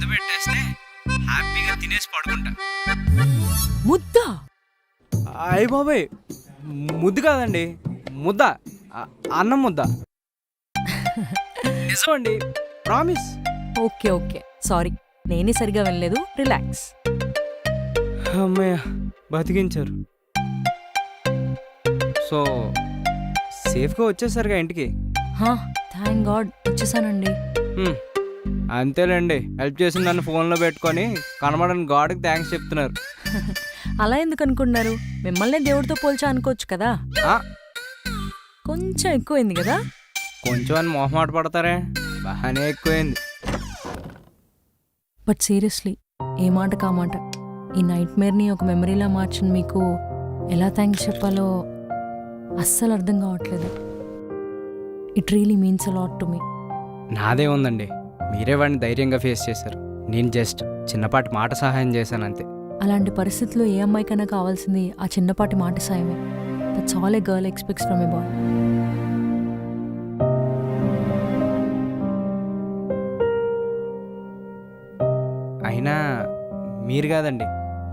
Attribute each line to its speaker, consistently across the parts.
Speaker 1: ముద్ద పెట్టేస్తే హ్యాపీగా తినేసి పడుకుంటా.
Speaker 2: ముద్ద?
Speaker 1: అయ్య బాబాయ్, ముద్దు కాదండి, ముద్ద, అన్నం ముద్ద. నిజమండి, ప్రామిస్.
Speaker 2: ఓకే ఓకే, సారీ, నేనే సరిగా వినలేదు. రిలాక్స్.
Speaker 1: అమ్మయ్య, బతికించారు. సో సేఫ్గా వచ్చేసరిగా ఇంటికి?
Speaker 2: థ్యాంక్ గాడ్ వచ్చేసానండి.
Speaker 1: అంతేలేండి, హెల్ప్ చేసిన నన్ను ఫోన్లో పెట్టుకొని కనబడని గాడ్కి థ్యాంక్స్ చెప్తున్నారు.
Speaker 2: అలా ఎందుకు అనుకుంటున్నారు? మిమ్మల్ని దేవుడితో పోల్చా అనుకోవచ్చు కదా. కొంచెం ఎక్కువైంది కదా.
Speaker 1: కొంచెం అని మొహమాట పడతారే, బాగానే ఎక్కువైంది.
Speaker 2: బట్ సీరియస్లీ, ఏ మాట కా మాట, ఈ నైట్ మేర్ని ఒక మెమరీలా మార్చిన మీకు ఎలా థ్యాంక్స్ చెప్పాలో అస్సలు అర్థం కావట్లేదు. It really means a lot to me.
Speaker 1: నాదే ఉందండి, మీరే వాడిని ధైర్యంగా ఫేస్ చేశారు. నేను జస్ట్ చిన్నపాటి మాట సహాయం చేశాను అంతే.
Speaker 2: అలాంటి పరిస్థితుల్లో ఏ అమ్మాయికైనా కావాల్సింది ఆ చిన్నపాటి మాట సాయమే. That's all a girl expects from a boy.
Speaker 1: అయినా మీరు కాదండి,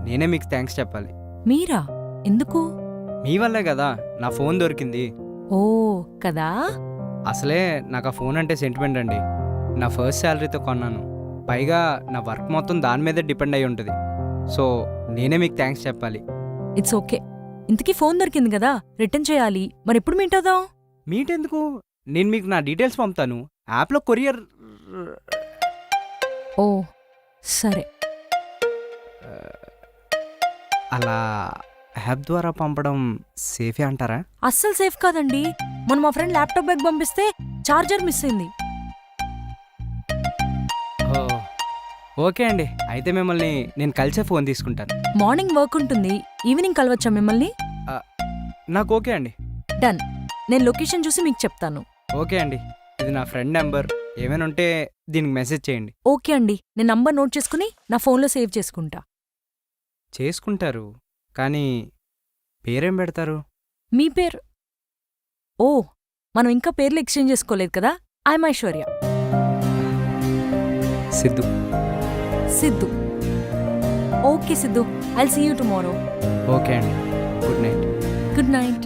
Speaker 1: నేనే మీకు థ్యాంక్స్ చెప్పాలి.
Speaker 2: మీరా? ఎందుకు?
Speaker 1: మీ వల్లే కదా నా ఫోన్ దొరికింది.
Speaker 2: ఓ కదా.
Speaker 1: అసలే నాకు ఆ ఫోన్ అంటే సెంటిమెంట్ అండి. నా ఫస్ట్ శాలరీతో కొన్నాను, పైగా నా వర్క్ మొత్తం దాని మీదే డిపెండ్ అయి ఉంటుంది. సో నేనే మీకు థ్యాంక్స్ చెప్పాలి.
Speaker 2: It's okay. ఇంతకీ ఫోన్ దొరికింది కదా, రిటర్న్ చేయాలి. మరి ఎప్పుడు మీట్ అవుదాం?
Speaker 1: మీట్ ఎందుకు, నేను మీకు నా డీటెయిల్స్ పంపుతాను, యాప్లో కొరియర్.
Speaker 2: ఓ సరే.
Speaker 1: అలా యాప్ ద్వారా పంపడం సేఫే అంటారా?
Speaker 2: అస్సలు సేఫ్ కాదండి. మొన్న మా ఫ్రెండ్ ల్యాప్టాప్ బ్యాగ్ పంపిస్తే చార్జర్ మిస్ అయింది.
Speaker 1: ఓకే అండి, అయితే మిమ్మల్ని నేను కలిసే ఫోన్ తీసుకుంటాను.
Speaker 2: మార్నింగ్ వర్క్ ఉంటుంది, ఈవినింగ్ కలవచ్చా మిమ్మల్ని?
Speaker 1: నాకు ఓకే అండి.
Speaker 2: డన్. నేను లొకేషన్ చూసి మీకు చెప్తాను.
Speaker 1: ఓకే అండి, ఇది నా ఫ్రెండ్ నెంబర్, ఏమైనా ఉంటే దీనికి మెసేజ్ చేయండి.
Speaker 2: ఓకే అండి, నేను నంబర్ నోట్ చేసుకుని నా ఫోన్లో సేవ్ చేసుకుంటా.
Speaker 1: చేసుకుంటారు, కానీ పేరేం పెడతారు?
Speaker 2: మీ పేరు? ఓ, మనం ఇంకా పేర్లు ఎక్స్చేంజ్ చేసుకోలేదు కదా. I'm Aishwarya.
Speaker 1: Siddhu.
Speaker 2: Siddhu. Okay Siddhu, I'll see you tomorrow.
Speaker 1: Okay అండి, గుడ్ నైట్.
Speaker 2: Good night.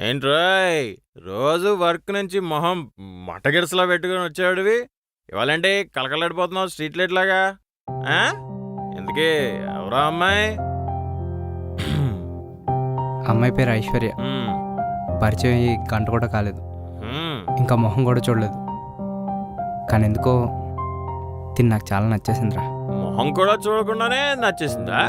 Speaker 3: ఏంట్రోయ్, రోజు వర్క్ నుంచి మొహం మటగిరిసలా పెట్టుకుని వచ్చాడువి, ఇవాళంటే కలకలాడిపోతున్నావు స్ట్రీట్ లైట్ లాగా. ఎందుకే, ఎవరా అమ్మాయి?
Speaker 1: అమ్మాయి పేరు ఐశ్వర్య. పరిచయం అయ్యి గంట కూడా కాలేదు, ఇంకా మొహం కూడా చూడలేదు, కానీ ఎందుకో తిని నాకు చాలా నచ్చేసిందిరా.
Speaker 3: మొహం కూడా చూడకుండానే నచ్చేసిందా?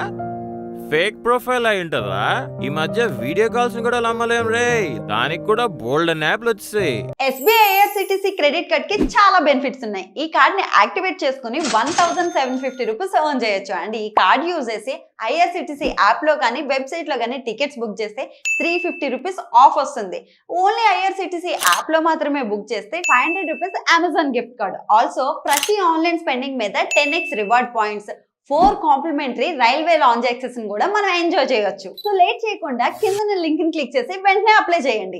Speaker 3: ఫేక్ ప్రొఫైల్ అయి ఉంటుందా? ఈ మధ్య వీడియో కాల్స్ కూడా నమ్మలేం రే, దానికి కూడా బోల్డ్ యాప్లు వచ్చాయి.
Speaker 4: SBI IRCTC క్రెడిట్ కార్డ్ కి చాలా బెనిఫిట్స్ ఉన్నాయి. ఈ కార్డ్ ని యాక్టివేట్ చేసుకుని 1750 రూపీస్ ఎర్న్ చేయొచ్చు. అండ్ ఈ కార్డ్ యూజ్ చేసి IRCTC యాప్ లో కానీ వెబ్సైట్ లో కానీ టికెట్స్ బుక్ చేస్తే 350 రూపీస్ ఆఫ్ వస్తుంది. ఓన్లీ IRCTC యాప్ లో మాత్రమే బుక్ చేస్తే 500 rupees Amazon gift card. Also ప్రతి ఆన్లైన్ స్పెండింగ్ మీద 10x reward points, 4 complimentary railway lounge access కూడా మనం ఎంజాయ్ చేయొచ్చు. సో లేట్ చేయకుండా కింద లింక్ ని క్లిక్ చేసి వెంటనే అప్లై చేయండి.